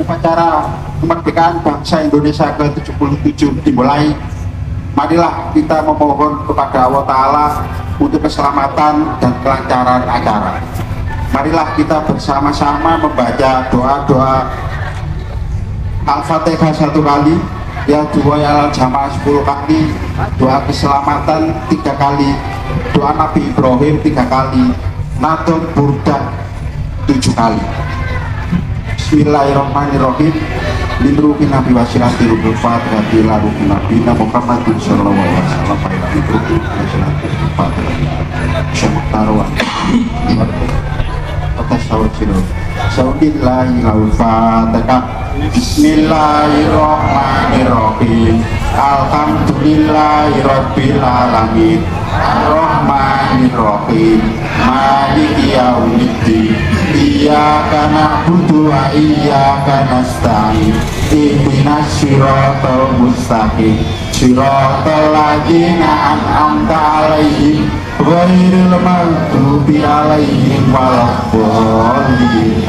upacara kemerdekaan bangsa Indonesia ke-77 dimulai, marilah kita memohon kepada Allah Ta'ala untuk keselamatan dan kelancaran acara. Marilah kita bersama-sama membaca doa-doa Al-Fatihah 1 kali, ya dua ya jamaah 10 kali, doa keselamatan 3 kali, doa Nabi Ibrahim 3 kali, Nadon Burdah 7 kali. Bismillahirrahmanirrahim. Lindruki Nabi wasilati rukul fatrati laruki Nabi Muhammadin sallallahu alaihi wasallam pada lindruki wasilati rukul fatrati syamuktaruan atas sawajiro saudillahi al-fatihah. Bismillahirrahmanirrahim. Alhamdulillahi rabbil alamin. Ar-Rahmanirrahim. Maliki yaumiddin. Iyyaka na'budu wa iyyaka nasta'in. Ihdinas siratal mustaqim. Siratal ladzina an'amta 'alaihim ghairil maghdubi 'alaihim waladdallin.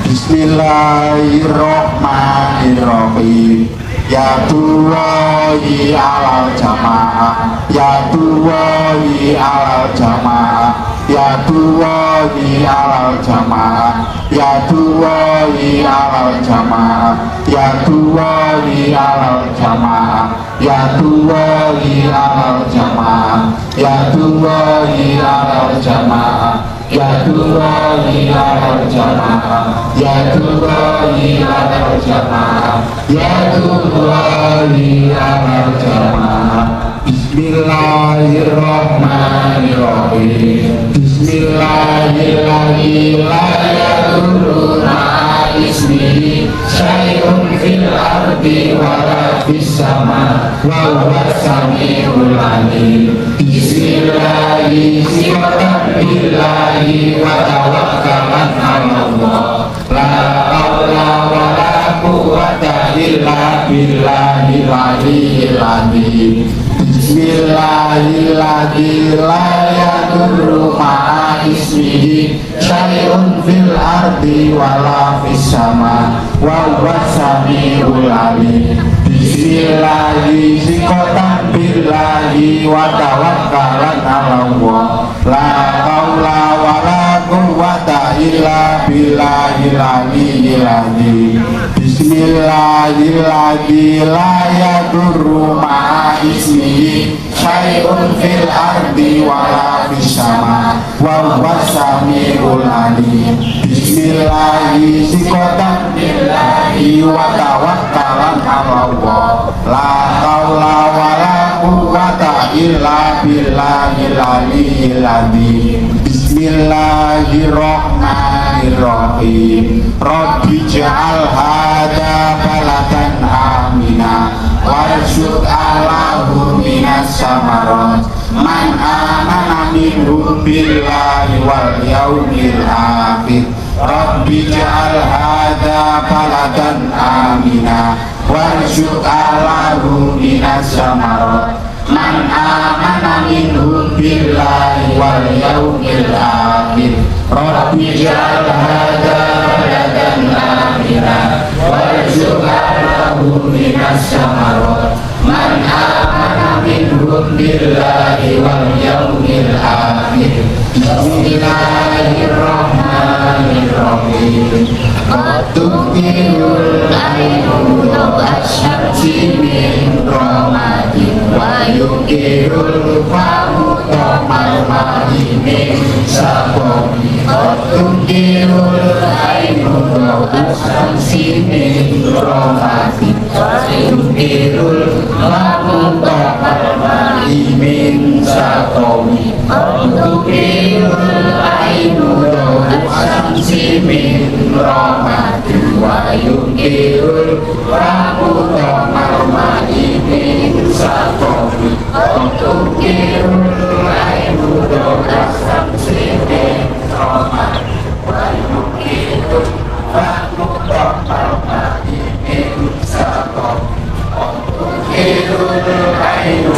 Bismillahirrahmanirrahim. Ya Tuwahi alal jamaah, ya Tuwahi alal jamaah, ya Tuwahi alal jamaah, ya Tuwahi alal jamaah, ya Tuwahi alal jamaah, ya Tuwahi alal jamaah, ya Tuwahi alal jamaah, ya Tuwahi alal jamaah, ya Tuwahi alal jamaah, ya Tuwahi alal jamaah. Bismillahirrahmanirrahim. Bismillahirrahmanirrahim. La yadurru ma'a ismihi syai'un fil ardi wala fis sama wa huwas sami'ul alim. Bismillahi sifatan billahi wa tawakkalan 'ala Allah. La haula wala quwwata illa billahil aliyyil azim. Bismillahirrahmanirrahim. La yadurru ma'a ismihi syai'un fil ardi wala fis sama wa huwas sami'ul alim. Bismillahi siqatan billahi wa tawakkalan 'ala Allah. La haula wala quwwata illa billahil aliyyil azim. Bismillahirrahmanirrahim. La yadurru ma'a ismihi syai'un fil ardi wala fis sama wa huwas sami'ul alim. Bismillahi siqatan billahi wa tawakkalan 'ala Allah. La haula wala quwwata illa billahil aliyyil azim. Bismillahirrahmanirrahim. Rabbi ja'al hada baladan amina warzuq alahu minas samarat man amana minhum billahi wal yaumil akhir. Rabbi ja'al hada baladan amina warzuq alahu minas samarat man amana minhum billahi wal yaumil akhir. Rabbi ja'al hada baladan amina warzuq alahu minas samarat man amana minhum billahi wal yaumil akhir. Bismillahirrahmanirrahim. Qatukirul ainu asyamsi min rahmatin wa yukirul famu tomal mahi min sabomi. Qatukirul ainu asyamsi min rahmatin wa yukirul famu tomal mahi min sabomi. Qatukirul ainu asyamsi min rahmatin wa yukirul famu tomal mahi min sabomi. Qatukirul ainu asyamsi min rahmatin wa yukirul famu tomal mahi min sabomi. Qatukirul ainu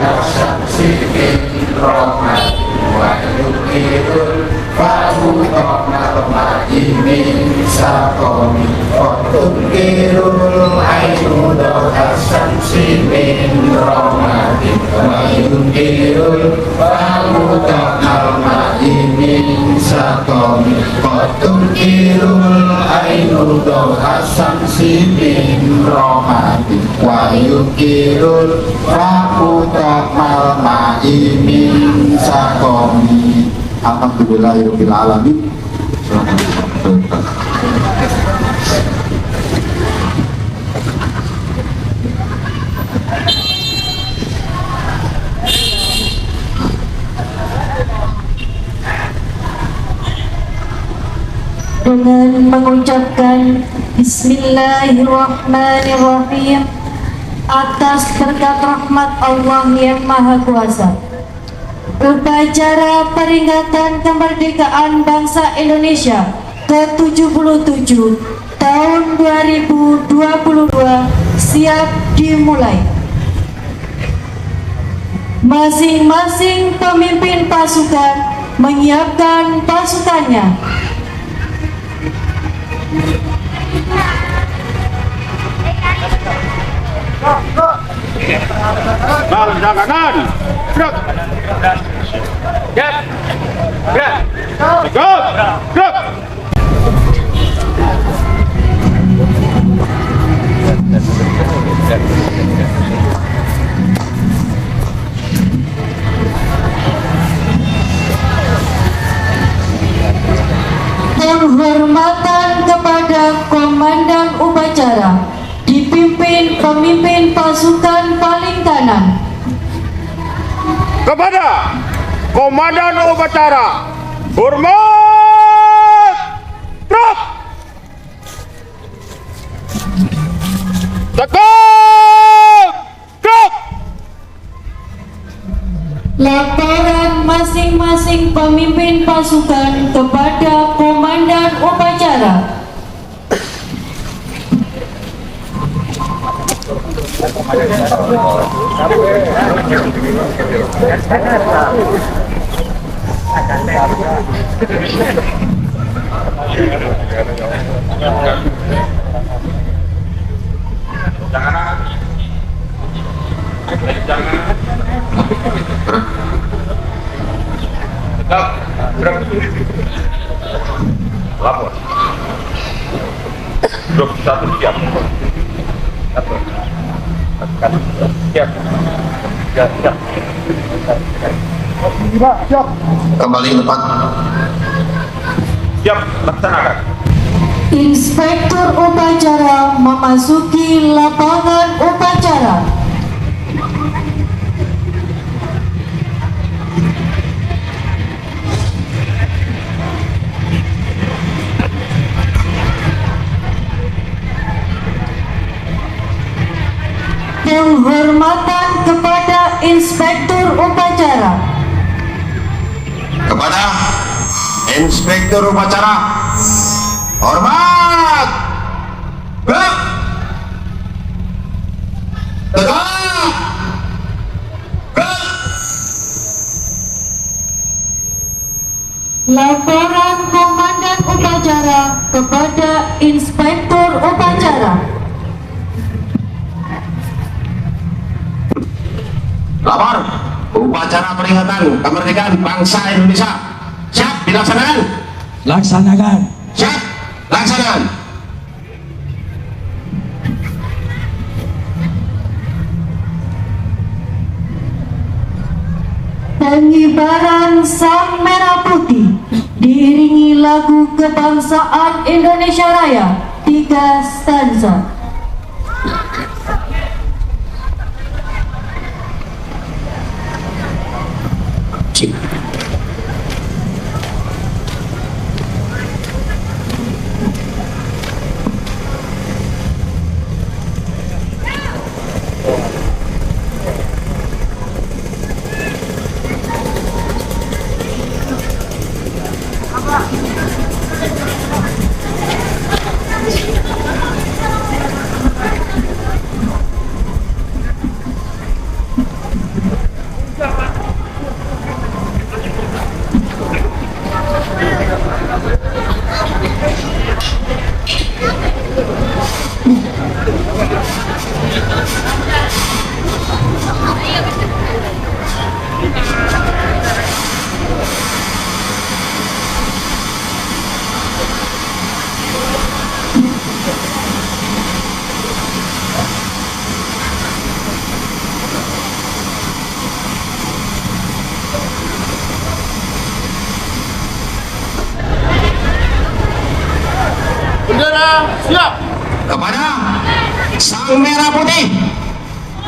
asyamsi min rahmatin wa yukirul famu tomal mahi min sabomi. tukirul ainu dohasamsi min rohmatin wa yungkirul famutak alma'i min sakomi tukirul ainu dohasamsi min rohmatin wa yungkirul famutak alma'i min sakomi. Alhamdulillahirabbil alamin. Dengan mengucapkan Bismillahirrahmanirrahim atas berkat rahmat Allah yang Maha Kuasa, upacara peringatan kemerdekaan bangsa Indonesia ke-77 tahun 2022 siap dimulai. Masing-masing pemimpin pasukan menyiapkan pasukannya. Kanan, gerak, gerak, gerak, gerak. Penghormatan kepada komandan upacara dipimpin pemimpin pasukan paling kanan. Kepada komandan upacara, hormat, gerak, tegak, gerak. Laporan masing-masing pemimpin pasukan kepada komandan upacara. Tegak, gerak. Lapor. Grup 1 siap. Lapor. Siap. Siap. Kembali ke tempat. Siap, laksanakan. Inspektur upacara memasuki lapangan upacara. Penghormatan kepada inspektur upacara. Kepada inspektur upacara, hormat, gerak, tegak, gerak. Laporan komandan upacara kepada inspektur upacara. Lapor, upacara peringatan kemerdekaan bangsa Indonesia siap dilaksanakan. Laksanakan. Siap, laksanakan. Pengibaran sang merah putih diiringi lagu kebangsaan Indonesia Raya 3 stanza. Bendera siap. Kepada Sang Merah Putih,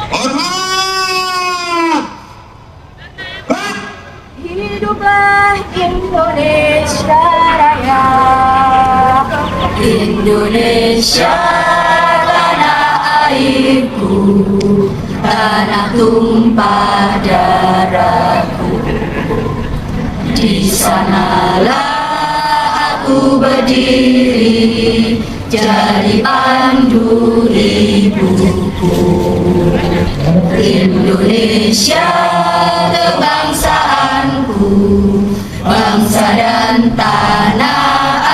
hormat. Hiduplah Indonesia Raya, Indonesia tanah airku, tanah tumpah darahku. Di sanalah aku berdiri, jadi pandu ibuku. Indonesia kebangsaanku, bangsa dan tanah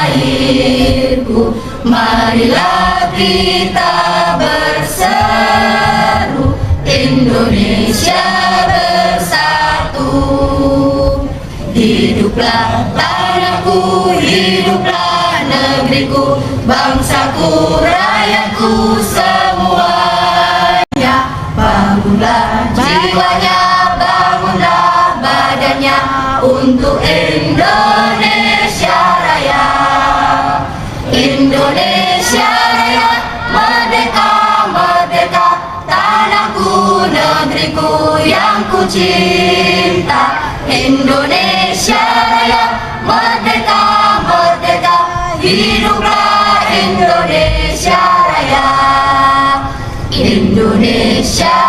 airku. Marilah kita berseru, Indonesia bersatu. Hiduplah tanahku, hiduplah negeriku, bangsaku, rakyatku semuanya. Bangunlah jiwanya, bangunlah badannya untuk Indonesia Raya. Indonesia Raya, merdeka, merdeka, tanahku, negeriku yang ku cinta. Indonesia Raya, merdeka, merdeka, hiduplah Indonesia Raya. Indonesia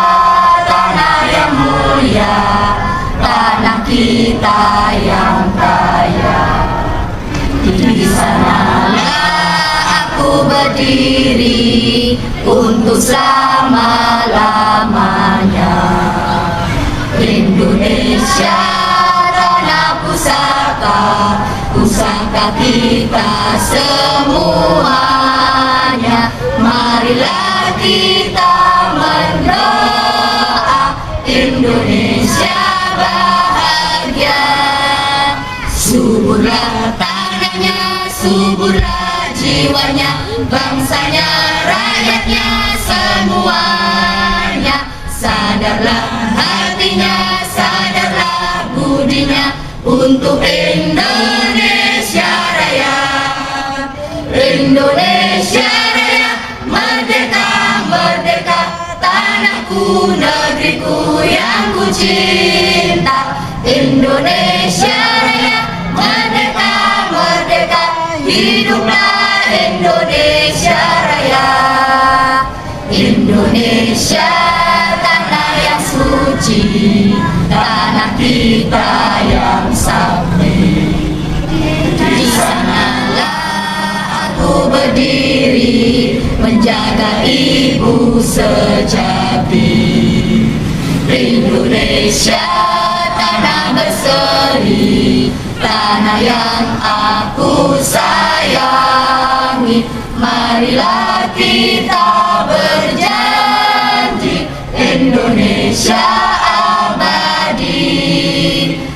tanah yang mulia, tanah kita yang kaya. Di sanalah aku berdiri untuk selama-lamanya. Indonesia tanah pusaka, pusaka kita semuanya. Marilah kita mendoa Indonesia bahagia. Suburlah tanahnya, suburlah jiwanya, bangsanya, rakyatnya semuanya. Sadarlah hatinya, sadarlah budinya untuk Indonesia Raya. Indonesia Raya, merdeka, merdeka, tanahku, negeriku yang ku cinta. Indonesia Raya, merdeka, merdeka, hiduplah Indonesia Raya. Indonesia tanah yang suci, tanah kita yang sakti. Di sanalah aku berdiri, menjaga ibu sejati. Indonesia tanah berseri, tanah yang aku sayangi. Marilah kita berjanji, Indonesia abadi.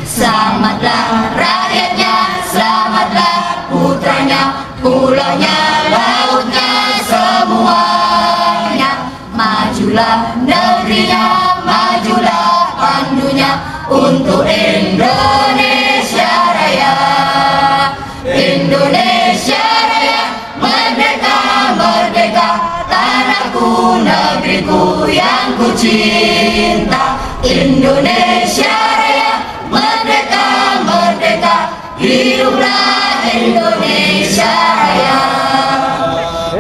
Selamatlah rakyatnya, selamatlah putranya, pulaunya, lautnya, semuanya. Majulah negerinya, majulah pandunya untuk Indonesia Raya. Indonesia Raya, merdeka, merdeka, tanahku, negeriku yang ku cinta. Indonesia Raya, merdeka, merdeka, hiduplah Indonesia Raya.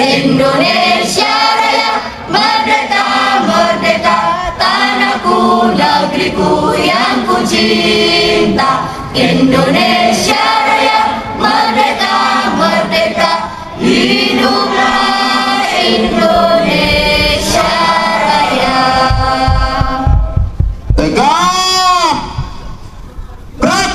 Indonesia Raya, merdeka, merdeka, tanahku, negeriku yang ku cinta. Indonesia Raya, merdeka, merdeka, hiduplah Indonesia Raya. Tegap. Gerak.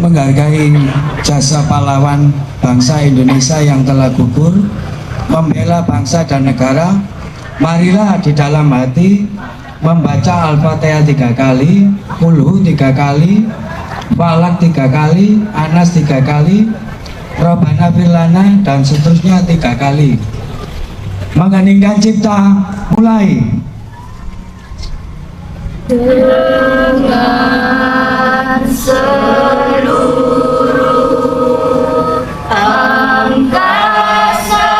menghargai jasa pahlawan bangsa Indonesia yang telah gugur membela bangsa dan negara, marilah di dalam hati membaca Al-Fatihah 3 kali, Qul 3 kali, Falak 3 kali, Anas 3 kali, Robbana Firlana dan seterusnya 3 kali. Mengeningkan cipta, mulai. Dengan seluruh angkasa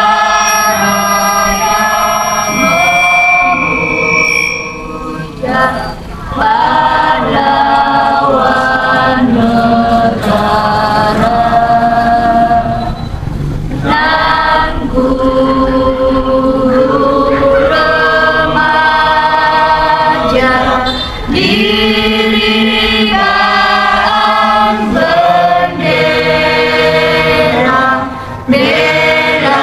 raya memuja pahlawan negara dan guru remaja dirikan bendera bela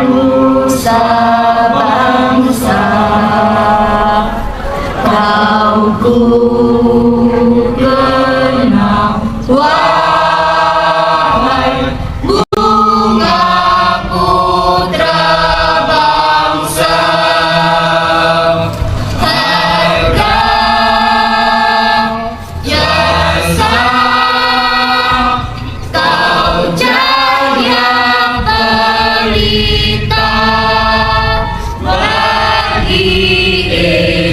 nusa bangsa. Kau ku kenang wahai bunga putra bangsa. Harga jasa kau cahaya pelita bagi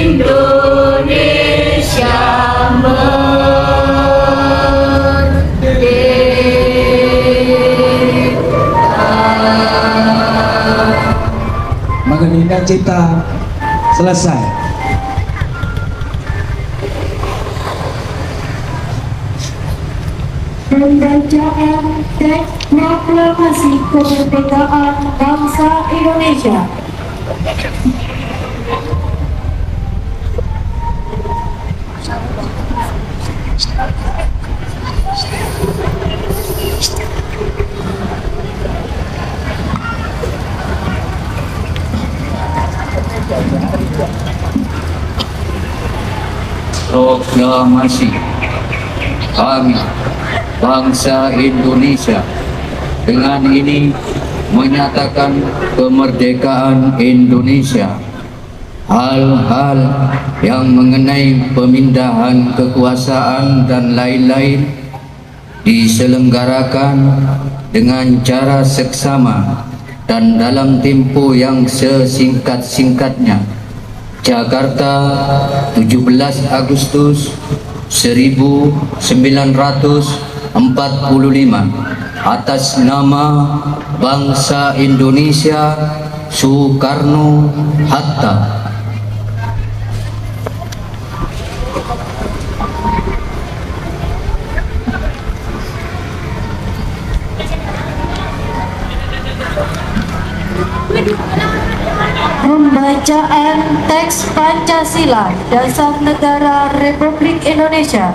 Indonesia merdeka. Mengeningkan cipta, selesai. Pembacaan teks proklamasi kemerdekaan bangsa Indonesia. Proklamasi kami bangsa Indonesia dengan ini menyatakan kemerdekaan Indonesia. Hal-hal yang mengenai pemindahan kekuasaan dan lain-lain diselenggarakan dengan cara seksama dan dalam tempo yang sesingkat-singkatnya. Jakarta, 17 Agustus 1945, atas nama bangsa Indonesia, Soekarno-Hatta. Pembacaan teks Pancasila Dasar Negara Republik Indonesia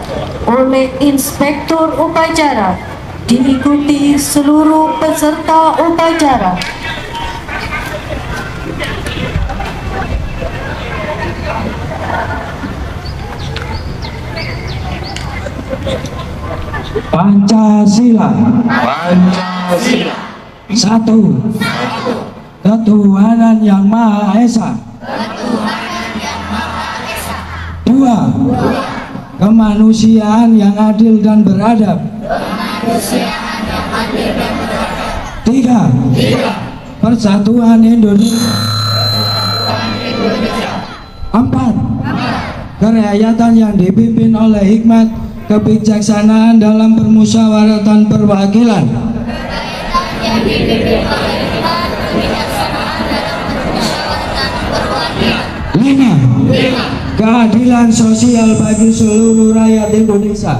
oleh Inspektur Upacara diikuti seluruh peserta upacara. Pancasila. Satu. Ketuhanan Yang Maha Esa. Dua. Kemanusiaan yang adil dan beradab. Tiga. Persatuan Indonesia. Empat. Kerakyatan yang dipimpin oleh hikmat kebijaksanaan dalam permusyawaratan perwakilan. Lima. Keadilan sosial bagi seluruh rakyat Indonesia.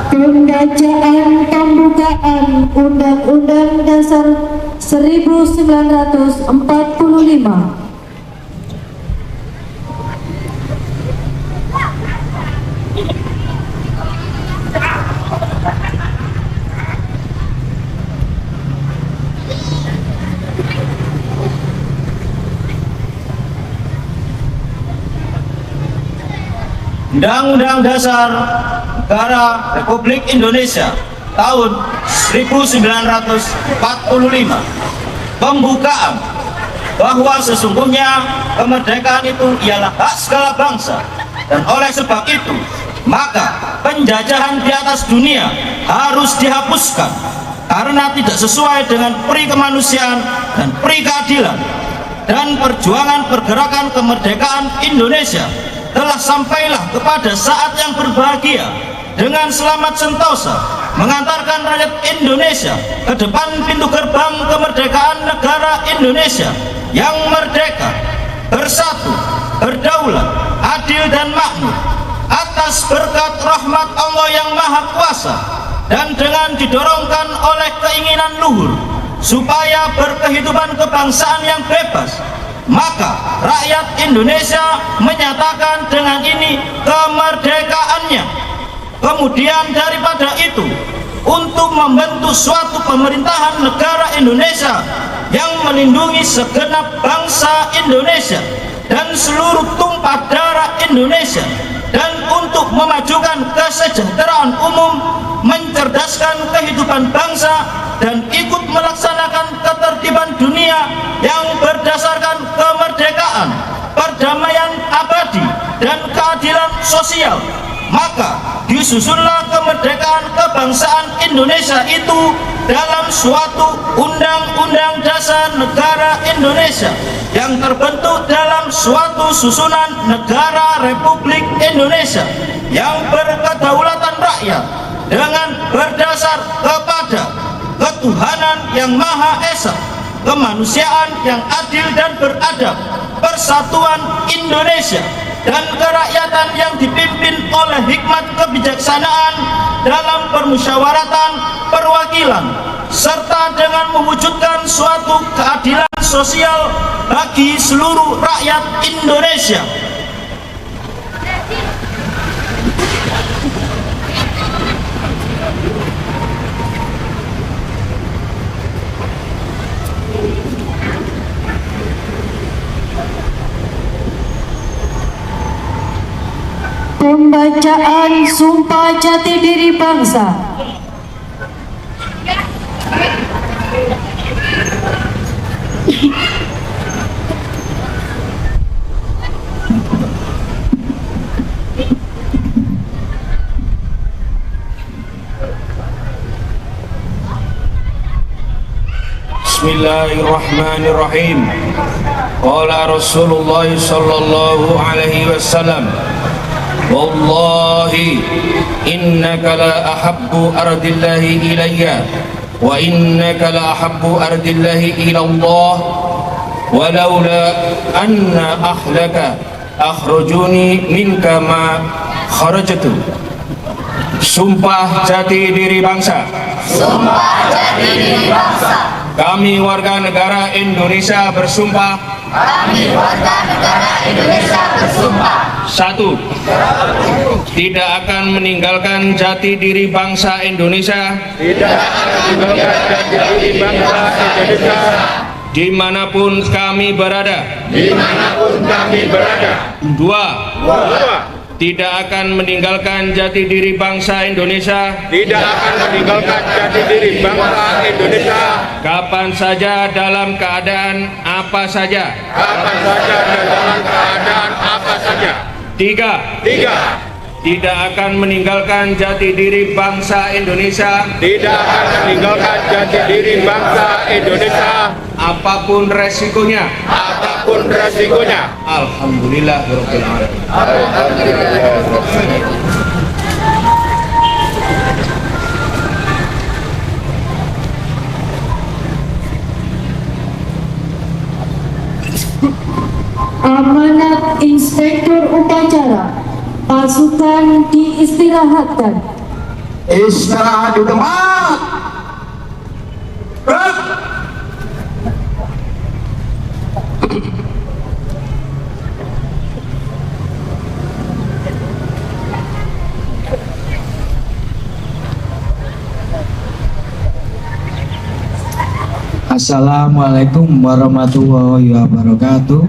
Pembacaan pembukaan Undang-Undang Dasar 1945. Undang-Undang Dasar Negara Republik Indonesia tahun 1945. Pembukaan bahwa sesungguhnya kemerdekaan itu ialah hak segala bangsa, dan oleh sebab itu maka penjajahan di atas dunia harus dihapuskan karena tidak sesuai dengan peri kemanusiaan dan peri keadilan. Dan perjuangan pergerakan kemerdekaan Indonesia telah sampailah kepada saat yang berbahagia dengan selamat sentosa mengantarkan rakyat Indonesia ke depan pintu gerbang kemerdekaan negara Indonesia yang merdeka, bersatu, berdaulat, adil dan makmur atas berkat rahmat Allah yang Maha Kuasa, dan dengan didorongkan oleh keinginan luhur supaya berkehidupan kebangsaan yang bebas, maka rakyat Indonesia menyatakan dengan ini kemerdekaannya. Kemudian daripada itu, untuk membentuk suatu pemerintahan negara Indonesia yang melindungi segenap bangsa Indonesia dan seluruh tumpah darah Indonesia, dan untuk memajukan kesejahteraan umum, mencerdaskan kehidupan bangsa, dan ikut melaksanakan ketertiban dunia yang berdasarkan kemerdekaan, perdamaian abadi, dan keadilan sosial, maka disusunlah kemerdekaan kebangsaan Indonesia itu dalam suatu Undang-Undang Dasar Negara Indonesia yang terbentuk dalam suatu susunan negara Republik Indonesia yang berkedaulatan rakyat dengan berdasar kepada ketuhanan yang Maha Esa, kemanusiaan yang adil dan beradab, persatuan Indonesia, dan kerakyatan yang dipimpin oleh hikmat kebijaksanaan dalam permusyawaratan perwakilan, serta dengan mewujudkan suatu keadilan sosial bagi seluruh rakyat Indonesia. Pembacaan Sumpah Jati Diri Bangsa. Bismillahirrahmanirrahim. Qala Rasulullah sallallahu alaihi wasallam, wallahi innaka la ahabbu ardillahi ilayya wa innaka la ahabbu ardillahi ila Allah walaula anna ahlaka akhrajuni minka ma kharajtu. Sumpah jati diri bangsa. Sumpah jati diri bangsa. Kami warga negara Indonesia bersumpah. Kami warga negara Indonesia bersumpah. 1. Tidak akan meninggalkan jati diri bangsa Indonesia. Tidak akan meninggalkan jati bangsa Indonesia Dimanapun kami berada. dimanapun kami berada. 2. 2. Tidak akan meninggalkan jati diri bangsa Indonesia Tidak akan meninggalkan jati diri bangsa Indonesia kapan saja dalam keadaan apa saja. kapan saja dan dalam keadaan apa saja. 3. 3. Tidak akan meninggalkan jati diri bangsa Indonesia Tidak akan meninggalkan jati diri bangsa Indonesia apapun resikonya. apapun resikonya. Alhamdulillahirabbil alamin. Amanat Inspektur Upacara. Pasukan diistirahatkan. Istirahat di tempat. Gerak. Assalamualaikum warahmatullahi wabarakatuh.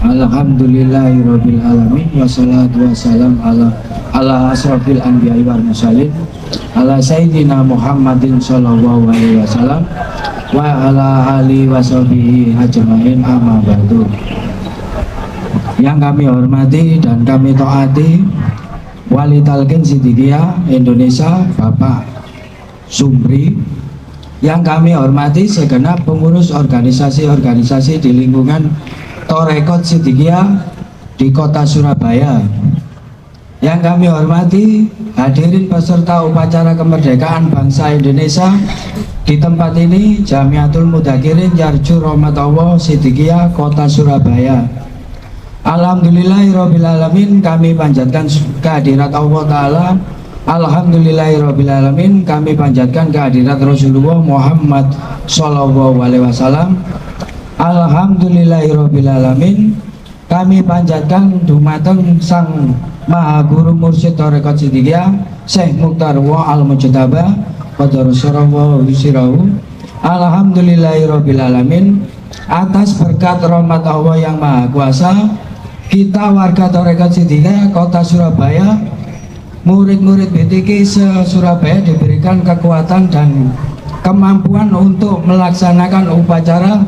Alhamdulillahirabbil alamin wassalatu wassalam ala asrofil anbiya'i wal mursalin ala sayyidina Muhammadin sallallahu alaihi wasallam wa ala alihi washabihi ajmain amma ba'du. Yang kami hormati dan kami taati Wali Talqin Siddiqiyah Indonesia Bapak Sumbri, yang kami hormati segenap pengurus organisasi-organisasi di lingkungan Torekot Siddiqiyah di kota Surabaya, yang kami hormati hadirin peserta upacara kemerdekaan bangsa Indonesia di tempat ini, Jamiatul Mudzakirin Yarju Rahmatullah Siddiqiyah kota Surabaya. Alhamdulillahirabbil alamin, kami panjatkan kehadirat Allah Ta'ala. Alhamdulillahirabbil alamin, kami panjatkan kehadirat Rasulullah Muhammad sallallahu alaihi wasallam. Alhamdulillahirabbil alamin, kami panjatkan dumateng Sang Maha Guru Mursyid Torekot Siddiqiyah Syekh Mukhtar wa Al-Mujtaba qadarusirahu yusirahu. Alhamdulillahirabbil alamin, atas berkat rahmat Allah yang Maha Kuasa, kita warga Torekot Siddiqiyah kota Surabaya, murid-murid BTK se-Surabaya diberikan kekuatan dan kemampuan untuk melaksanakan upacara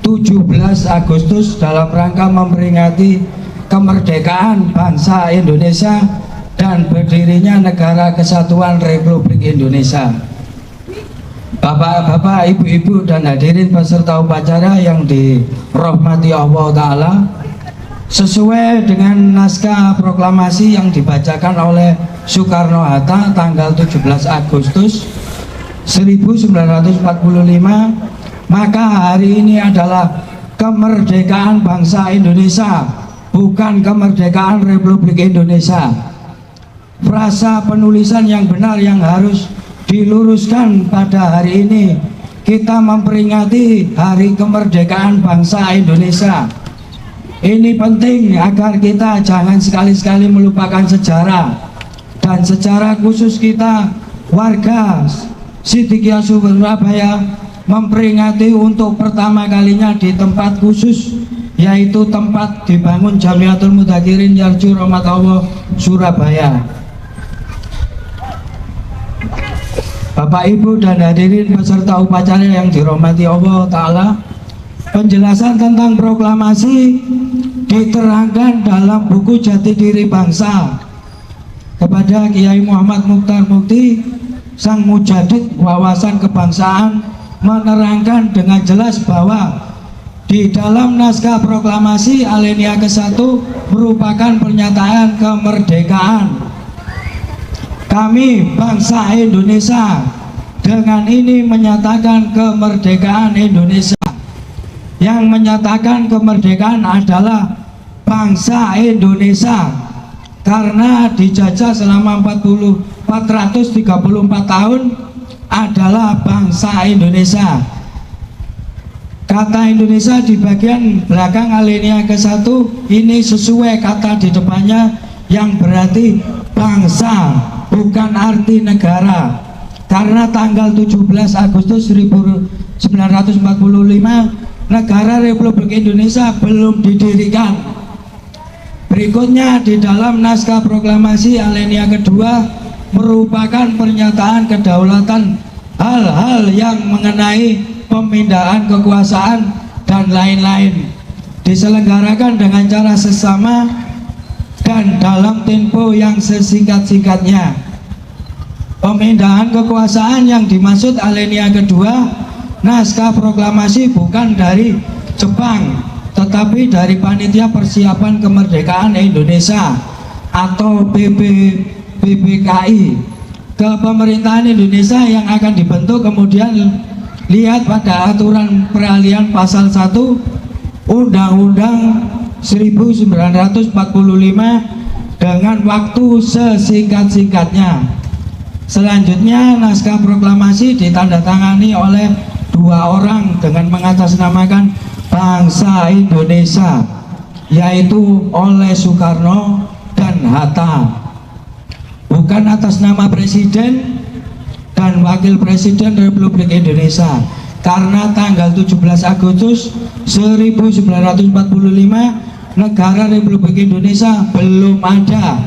17 Agustus dalam rangka memperingati kemerdekaan bangsa Indonesia dan berdirinya Negara Kesatuan Republik Indonesia. Bapak-bapak, ibu-ibu dan hadirin peserta upacara yang dirahmati Allah Ta'ala, sesuai dengan naskah proklamasi yang dibacakan oleh Soekarno-Hatta tanggal 17 Agustus 1945, maka hari ini adalah kemerdekaan bangsa Indonesia, bukan kemerdekaan Republik Indonesia. Frasa penulisan yang benar yang harus diluruskan pada hari ini, kita memperingati hari kemerdekaan bangsa Indonesia. Ini penting agar kita jangan sekali-sekali melupakan sejarah, dan secara khusus kita warga Siddiqiyah Surabaya memperingati untuk pertama kalinya di tempat khusus, yaitu tempat dibangun Jamiatul Mudzakirin Yarju Rahmatullah Surabaya. Bapak, Ibu dan hadirin peserta upacara yang dirahmati Allah Ta'ala, penjelasan tentang proklamasi diterangkan dalam buku Jati Diri Bangsa kepada Kiai Muhammad Mukhtar Mukti, sang mujadid wawasan kebangsaan, menerangkan dengan jelas bahwa di dalam naskah proklamasi alinea ke-1 merupakan pernyataan kemerdekaan. Kami bangsa Indonesia dengan ini menyatakan kemerdekaan Indonesia. Yang menyatakan kemerdekaan adalah bangsa Indonesia, karena dijajah selama 434 tahun adalah bangsa Indonesia. Kata Indonesia di bagian belakang alinea ke-1 ini sesuai kata di depannya yang berarti bangsa, bukan arti negara. Karena tanggal 17 Agustus 1945 negara Republik Indonesia belum didirikan. Berikutnya di dalam naskah proklamasi alinea kedua merupakan pernyataan kedaulatan, hal-hal yang mengenai pemindahan kekuasaan dan lain-lain diselenggarakan dengan cara sesama dan dalam tempo yang sesingkat-singkatnya. Pemindahan kekuasaan yang dimaksud alinea kedua naskah proklamasi bukan dari Jepang, tetapi dari Panitia Persiapan Kemerdekaan Indonesia atau PPKI ke pemerintahan Indonesia yang akan dibentuk. Kemudian lihat pada aturan peralihan pasal 1 Undang-Undang 1945 dengan waktu sesingkat-singkatnya. Selanjutnya naskah proklamasi ditandatangani oleh 2 orang dengan mengatasnamakan bangsa Indonesia, yaitu oleh Soekarno dan Hatta, bukan atas nama Presiden dan Wakil Presiden Republik Indonesia. Karena tanggal 17 Agustus 1945 negara Republik Indonesia belum ada,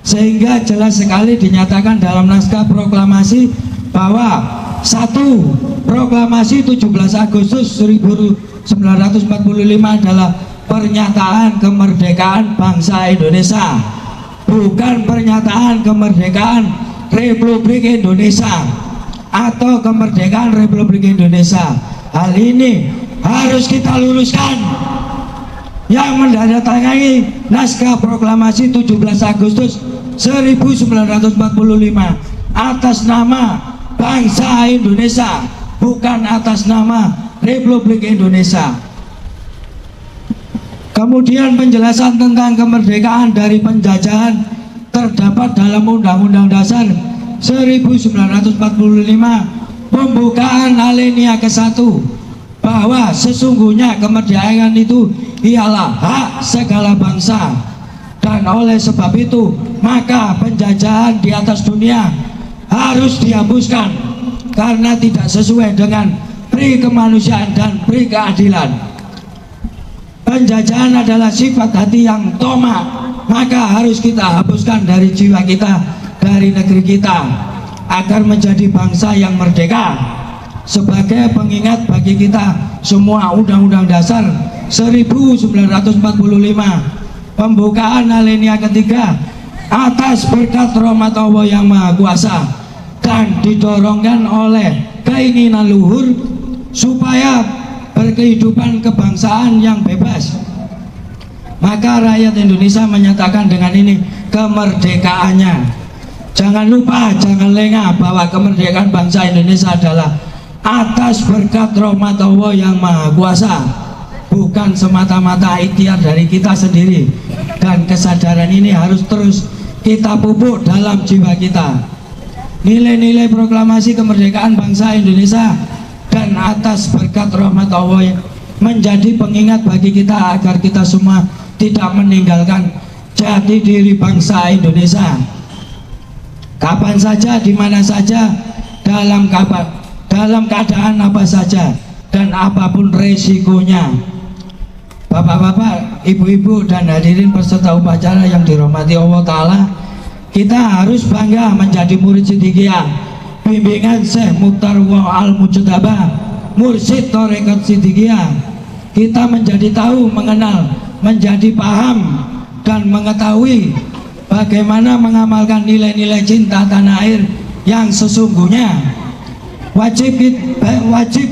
sehingga jelas sekali dinyatakan dalam naskah proklamasi bahwa satu, proklamasi 17 Agustus 1945 adalah pernyataan kemerdekaan bangsa Indonesia, bukan pernyataan kemerdekaan Republik Indonesia atau kemerdekaan Republik Indonesia. Hal ini harus kita luruskan. Yang menandatangani naskah proklamasi 17 Agustus 1945 atas nama bangsa Indonesia, bukan atas nama Republik Indonesia. Kemudian penjelasan tentang kemerdekaan dari penjajahan terdapat dalam Undang-Undang Dasar 1945 pembukaan alinea ke-1 bahwa sesungguhnya kemerdekaan itu ialah hak segala bangsa, dan oleh sebab itu maka penjajahan di atas dunia harus dihapuskan karena tidak sesuai dengan pri kemanusiaan dan pri keadilan. Penjajahan adalah sifat hati yang tomak, maka harus kita hapuskan dari jiwa kita, dari negeri kita, agar menjadi bangsa yang merdeka. Sebagai pengingat bagi kita semua, Undang-Undang Dasar 1945 pembukaan alinea ketiga atas berkat rahmat Allah yang Maha Kuasa dan didorongkan oleh keinginan luhur supaya berkehidupan kebangsaan yang bebas, maka rakyat Indonesia menyatakan dengan ini kemerdekaannya. Jangan lupa, jangan lengah bahwa kemerdekaan bangsa Indonesia adalah atas berkat rahmat Allah yang Maha Kuasa, bukan semata-mata ikhtiar dari kita sendiri. Dan kesadaran ini harus terus kita pupuk dalam jiwa kita. Nilai-nilai proklamasi kemerdekaan bangsa Indonesia dan atas berkat rahmat Allah menjadi pengingat bagi kita agar kita semua tidak meninggalkan jati diri bangsa Indonesia. Kapan saja, di mana saja, dalam keadaan apa saja, dan apapun resikonya. Bapak-bapak, ibu-ibu, dan hadirin peserta upacara yang dirahmati Allah Ta'ala, kita harus bangga menjadi murid Siddiqiyah bimbingan Syekh Mukhtar Al-Mujtaba, Mursyid Tarekat Siddiqiyah. Kita menjadi tahu, mengenal, menjadi paham, dan mengetahui bagaimana mengamalkan nilai-nilai cinta tanah air yang sesungguhnya. Wajib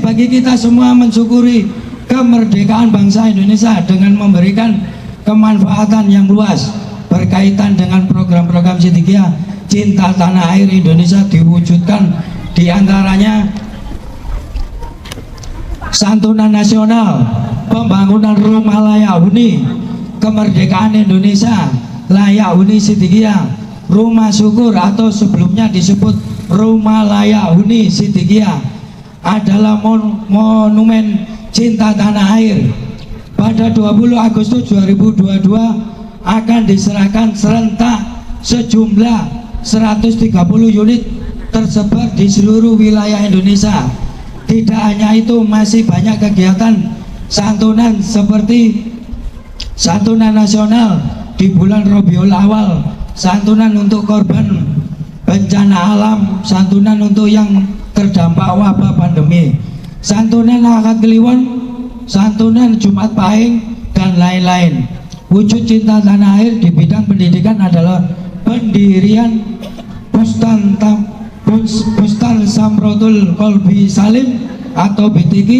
bagi kita semua mensyukuri kemerdekaan bangsa Indonesia dengan memberikan kemanfaatan yang luas berkaitan dengan program-program Siddiqiyah cinta tanah air Indonesia diwujudkan, diantaranya santunan nasional, pembangunan rumah layak huni kemerdekaan Indonesia, layak huni Siddiqiyah, rumah syukur atau sebelumnya disebut rumah layak huni Siddiqiyah adalah monumen cinta tanah air. Pada 20 Agustus 2022 akan diserahkan serentak sejumlah 130 unit tersebar di seluruh wilayah Indonesia. Tidak hanya itu, masih banyak kegiatan santunan seperti santunan nasional di bulan Rabiul Awal, santunan untuk korban bencana alam, santunan untuk yang terdampak wabah pandemi, santunan Akad Kliwon, santunan Jumat Pahing, dan lain-lain. Wujud cinta tanah air di bidang pendidikan adalah pendirian Bustan Samrotul Kolbi Salim atau BTQ,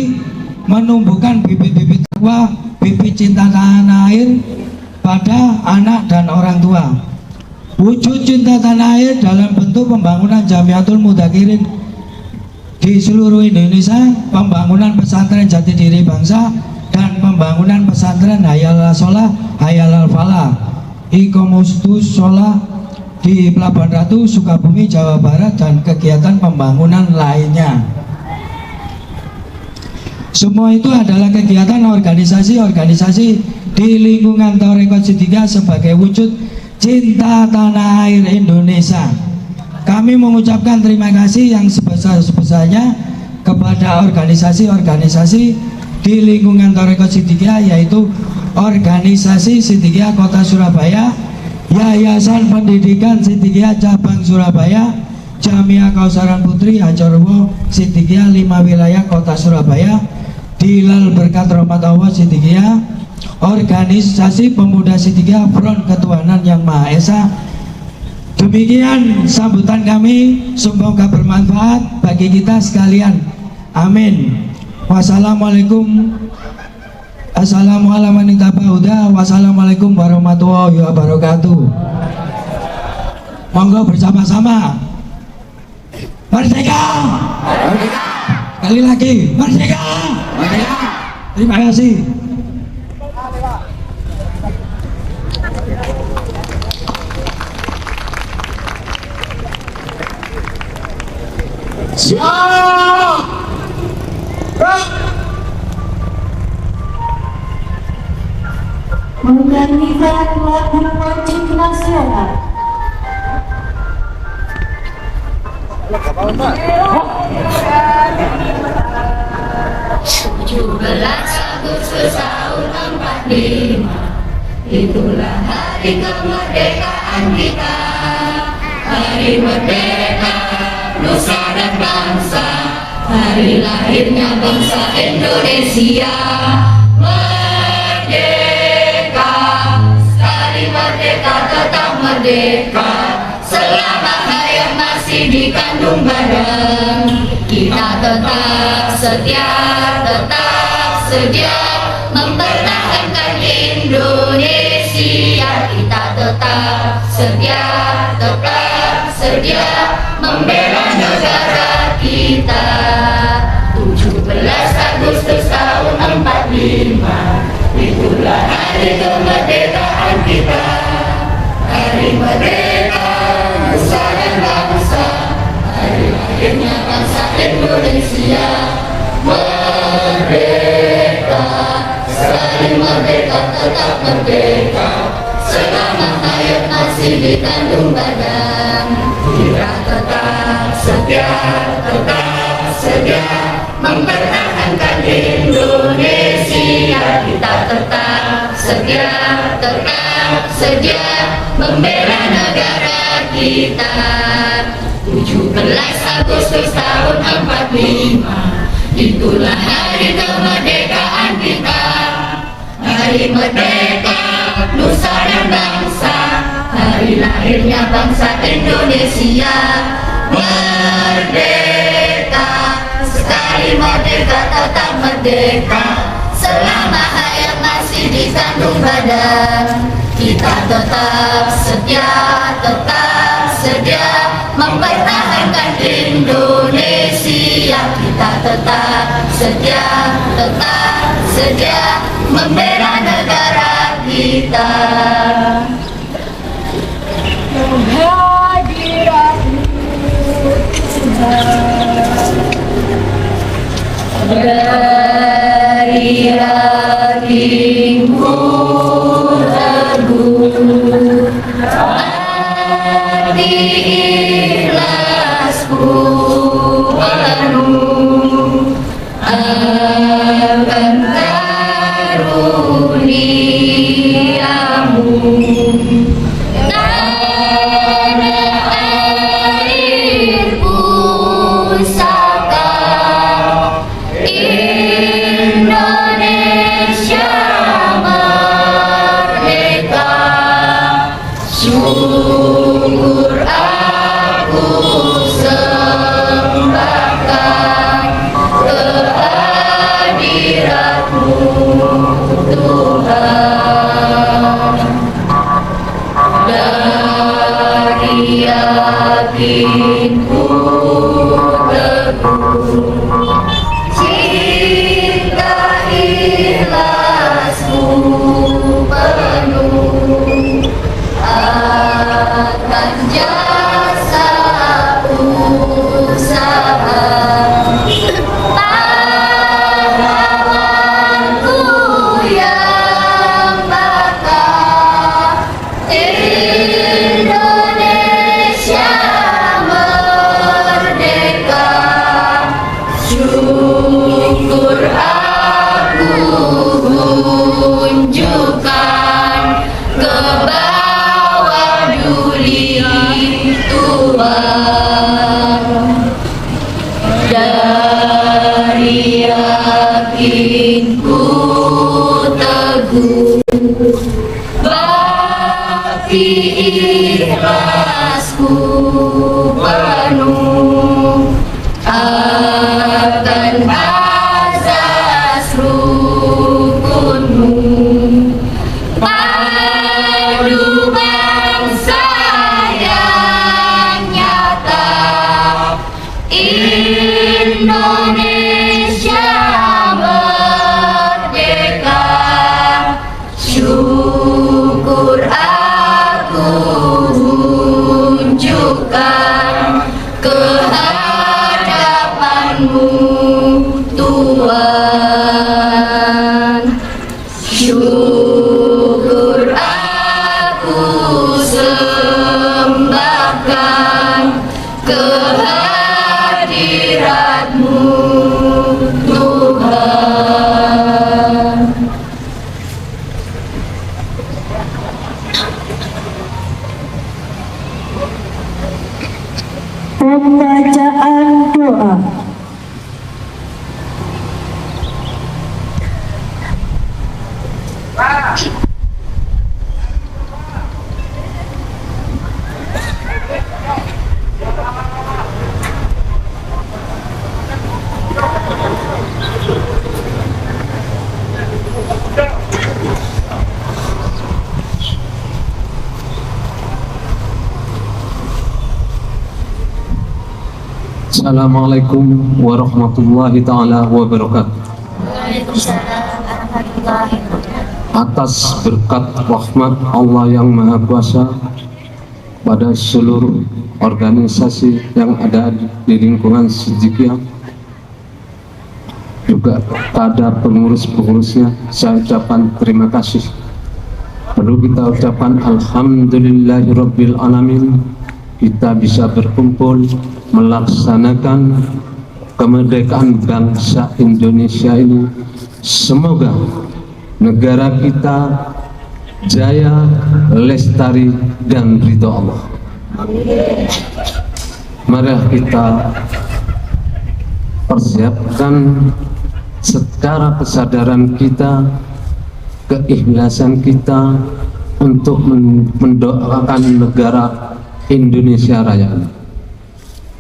menumbuhkan bibit-bibit takwa, bibit cinta tanah air pada anak dan orang tua. Wujud cinta tanah air dalam bentuk pembangunan Jamiatul Mudzakirin di seluruh Indonesia, pembangunan pesantren Jati Diri Bangsa, dan pembangunan pesantren Hayalal Sholah, Hayalal Falah, Ikomustus Sholah di Pelabuhan Ratu, Sukabumi, Jawa Barat, dan kegiatan pembangunan lainnya. Semua itu adalah kegiatan organisasi-organisasi di lingkungan Tarekat Siddiqiyah sebagai wujud cinta tanah air Indonesia. Kami mengucapkan terima kasih yang sebesar-besarnya kepada organisasi-organisasi di lingkungan Tarekat Sidikiyah, yaitu organisasi Sidikiyah Kota Surabaya, Yayasan Pendidikan Sidikiyah Cabang Surabaya, Jamiah Kausaran Putri Hajarwo Sidikiyah 5 wilayah Kota Surabaya, Dilal Berkat Rahmat Allah Sidikiyah, Organisasi Pemuda Sidikiyah Front Ketuhanan Yang Maha Esa. Demikian sambutan kami, semoga bermanfaat bagi kita sekalian. Amin. Wassalamualaikum. Wassalamualaikum warahmatullahi wabarakatuh. Monggo bersama-sama. Merdeka! Merdeka! Sekali lagi, merdeka! Merdeka! Terima kasih. Siap. Menyanyikan lagu wajib nasional. Agustus tahun 45, itulah hari kemerdekaan kita. Hari merdeka nusa dan bangsa, hari lahirnya bangsa Indonesia. Merdeka, sekali merdeka tetap merdeka. Selama hayat masih dikandung badan, kita tetap setia, mempertahankan Indonesia. Kita tetap setia, membela negara kita. 17 Agustus tahun 45, itulah hari kemerdekaan kita. Hari merdeka nusa dan bangsa, hari lahirnya bangsa Indonesia. Merdeka, sekali merdeka tetap merdeka. Selama hayat masih dikandung badan, kita tetap setia, mempertahankan Indonesia. Kita tetap setia, membela negara kita. 17 Agustus tahun 45, itulah hari kemerdekaan kita. Hari merdeka nusa dan bangsa, hari lahirnya bangsa Indonesia. Merdeka, sekali merdeka tetap merdeka. Selama hayat masih dikandung badan, kita tetap setia, mempertahankan Indonesia. Kita tetap setia, membela negara kita. Dari hatiku teguh, hati ikhlasku penuh akan karuniamu. Tanah airku pusaka Indonesia merdeka. Syukur aku sembahkan kehadiratmu Tuhan. Dari hatiku teguh, cinta ikhlasku penuh akan jasa usaha pahlawanku yang bakal Indonesia merdeka. hati ikhlasku penuh akan azas rukunmu, padu bangsa yang nyata, Indonesia merdeka. Syukur aku tunjukkan kehadapanmu Tuhan. Syukur aku sembahkan kehadiratmu Tuhan. Pembacaan doa. Assalamualaikum warahmatullahi ta'ala wabarakatuh. Waalaikumsalam warahmatullahi wabarakatuh. Atas berkat rahmat Allah yang Maha Kuasa pada seluruh organisasi yang ada di lingkungan Siddiqiyah, juga pada pengurus-pengurusnya, saya ucapkan terima kasih. Perlu kita ucapkan alhamdulillahirabbil alamin, kita bisa berkumpul melaksanakan kemerdekaan bangsa Indonesia ini. Semoga negara kita jaya, lestari, dan ridho Allah. Mari kita persiapkan secara kesadaran kita, keikhlasan kita untuk mendoakan negara Indonesia Raya.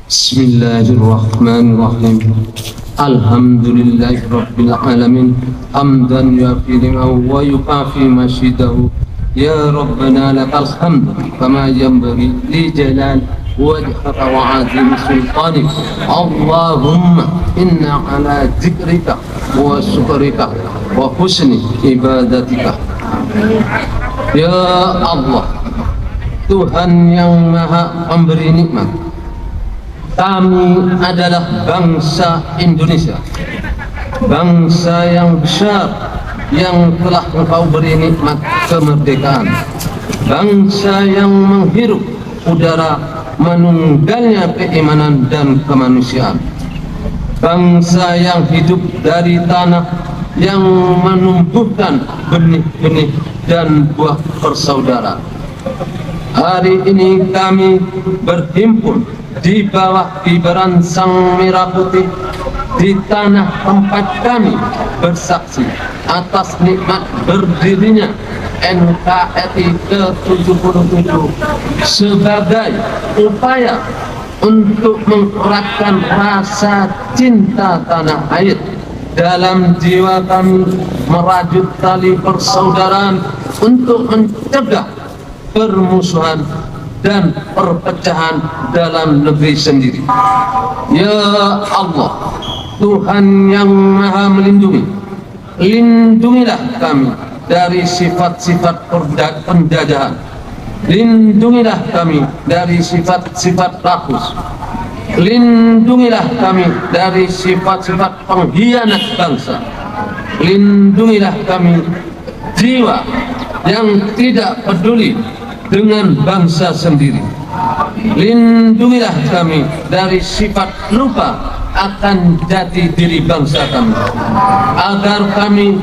Bismillahirrahmanirrahim. Alhamdulillahirabbil alamin, hamdan yuafi ni'amahu wa yukafi masyidahu. Ya Rabbana lakal hamd kama yanbaghi li jalal wajhaka wa azim sultanik. Allahumma inna ala dzikrika wa syukrika wa husni ibadatika. Ya Allah, Tuhan yang Maha Pemberi Nikmat, kami adalah bangsa Indonesia, bangsa yang besar yang telah Engkau beri nikmat kemerdekaan, bangsa yang menghirup udara menunggalnya keimanan dan kemanusiaan, bangsa yang hidup dari tanah yang menumbuhkan benih-benih dan buah persaudaraan. Hari ini kami berhimpun di bawah kibaran Sang Merah Putih di tanah tempat kami bersaksi atas nikmat berdirinya NKRI ke-77 sebagai upaya untuk mengeratkan rasa cinta tanah air dalam jiwa kami, merajut tali persaudaraan untuk mencegah permusuhan dan perpecahan dalam negeri sendiri. Ya Allah, Tuhan yang Maha Melindungi, lindungilah kami dari sifat-sifat penjajahan, lindungilah kami dari sifat-sifat rakus, lindungilah kami dari sifat-sifat pengkhianat bangsa, lindungilah kami jiwa yang tidak peduli dengan bangsa sendiri, lindungilah kami dari sifat lupa akan jati diri bangsa kami, agar kami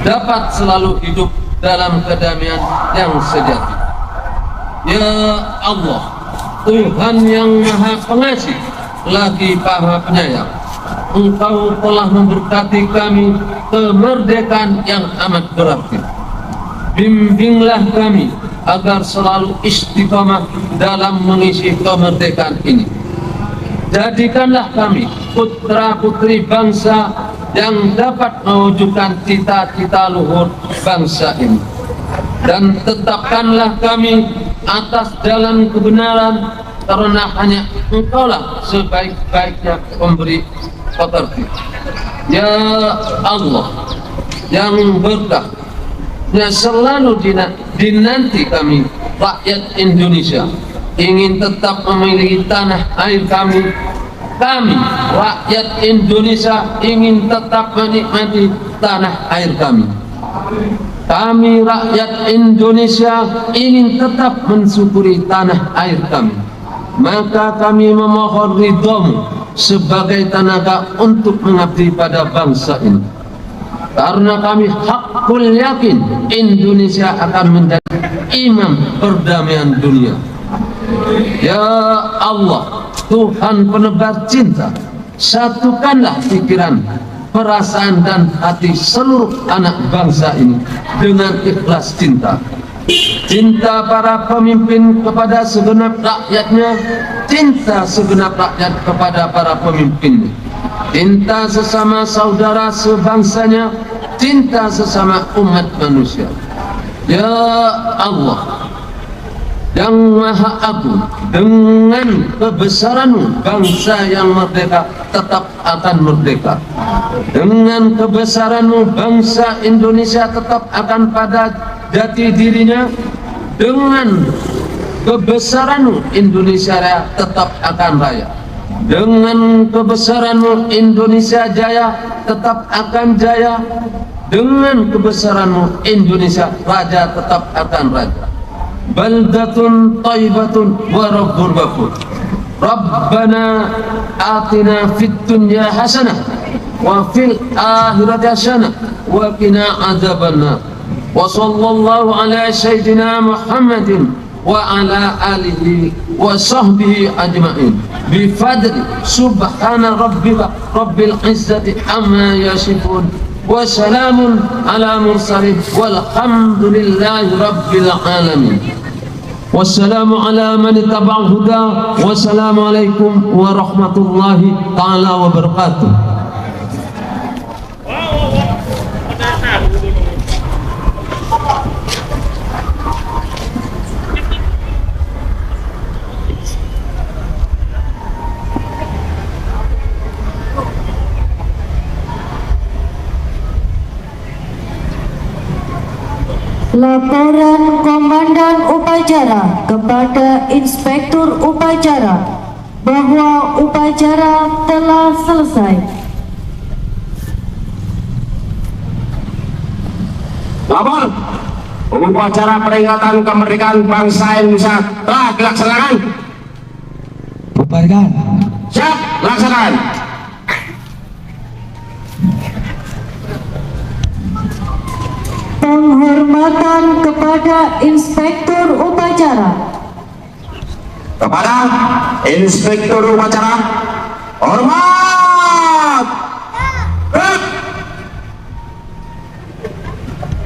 dapat selalu hidup dalam kedamaian yang sejati. Ya Allah, Tuhan yang Maha Pengasih lagi Maha Penyayang, Engkau telah memberkati kami kemerdekaan yang amat berarti. Bimbinglah kami agar selalu istiqamah dalam mengisi kemerdekaan ini. Jadikanlah kami putra-putri bangsa yang dapat mewujudkan cita-cita luhur bangsa ini. Dan tetapkanlah kami atas jalan kebenaran, karena hanya Engkaulah sebaik-baiknya pemberi pekerti. Ya Allah yang berkah, yang selalu dinanti kami rakyat Indonesia, ingin tetap memiliki tanah air kami. Kami rakyat Indonesia ingin tetap menikmati tanah air kami. Kami rakyat Indonesia ingin tetap mensyukuri tanah air kami. Maka kami memohon ridho-Mu sebagai tenaga untuk mengabdi pada bangsa ini. Karena kami hakul yakin Indonesia akan menjadi imam perdamaian dunia. Ya Allah, Tuhan penebar cinta, satukanlah pikiran, perasaan dan hati seluruh anak bangsa ini dengan ikhlas cinta. Cinta para pemimpin kepada segenap rakyatnya, cinta segenap rakyat kepada para pemimpinnya, cinta sesama saudara sebangsanya, cinta sesama umat manusia. Ya Allah yang Maha Agung, dengan kebesaran-Mu bangsa yang merdeka tetap akan merdeka. Dengan kebesaran-Mu bangsa Indonesia tetap akan pada jati dirinya. Dengan kebesaran-Mu Indonesia Raya tetap akan raya. Dengan kebesaran-Mu Indonesia Jaya tetap akan jaya. Dengan kebesaran-Mu Indonesia Raja tetap akan raja. Baldatun tayyibatun wa rabbun ghafur. Rabbana atina fid dunya hasanah wa fil akhirati hasanah wa qina adzabannar. Wa sallallahu ala sayyidina Muhammadin wa ala alihi wa sahbihi ajma'in. Bi fadli subhana rabbika rabbil izzati amma yasifun. Wa salamun ala mursalin walhamdulillahi rabbil alamin. Wassalamu ala man ittaba'al huda. Wassalamualaikum warahmatullahi ta'ala wabarakatuh. Laporan Komandan Upacara kepada Inspektur Upacara bahwa upacara telah selesai. Lapor, upacara peringatan kemerdekaan bangsa Indonesia telah dilaksanakan. Bubarkan. Siap, laksanakan. Penghormatan kepada Inspektur Upacara. Kepada Inspektur Upacara, hormat.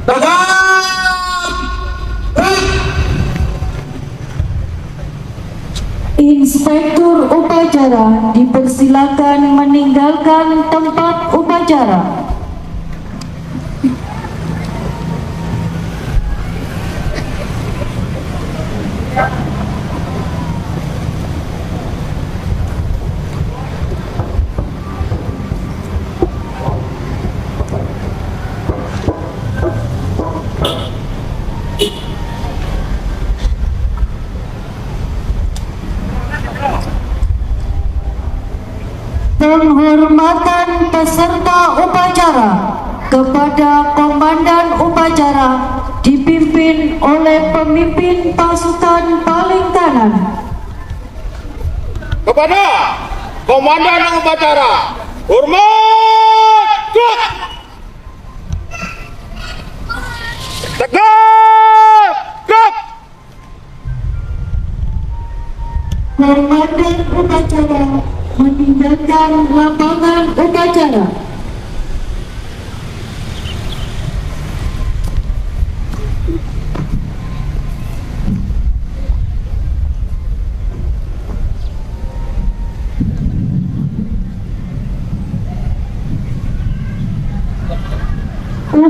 Tegak. Inspektur Upacara dipersilakan meninggalkan tempat upacara. Penghormatan peserta upacara kepada Komandan Upacara dipimpin oleh pemimpin pasukan paling kanan. Kepada Komandan Upacara, hormat! Tegak! Komandan Upacara meninggalkan lapangan upacara.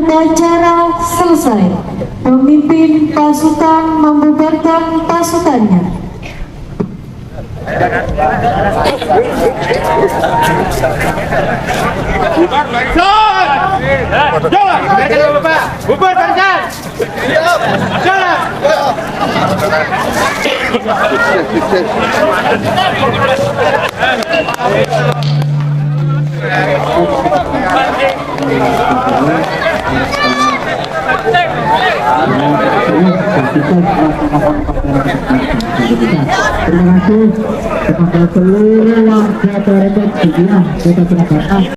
upacara selesai. Pemimpin pasukan membubarkan pasukannya. Bubar barisan. Jalan. Terima kasih kepada seluruh warga Toretet Kota Surakarta.